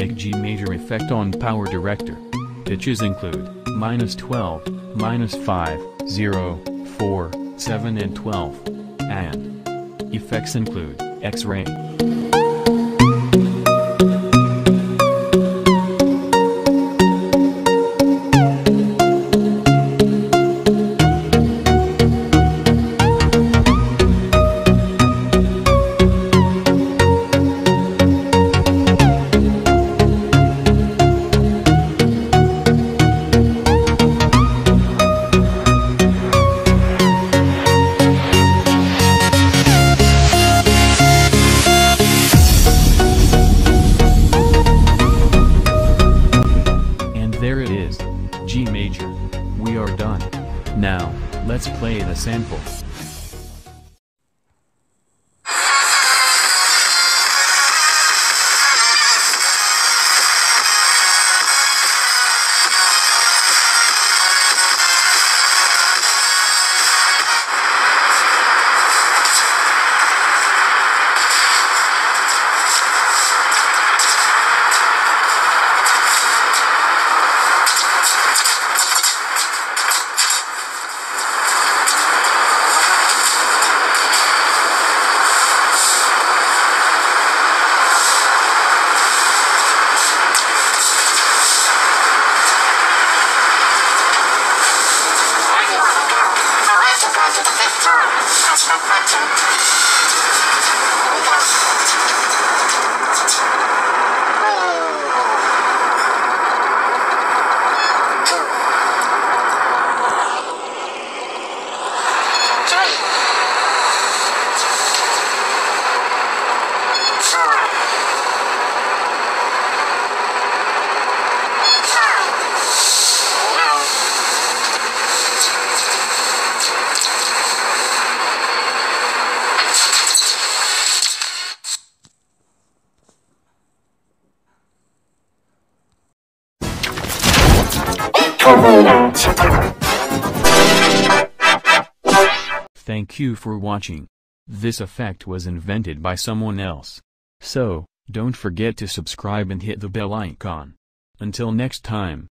make G major effect on PowerDirector. Pitches include -12, -5, 0, 4, 7 and 12. And effects include X-ray. There it is, G major. We are done. Now, let's play the sample. Thank you for watching. This effect was invented by someone else. So, don't forget to subscribe and hit the bell icon. Until next time.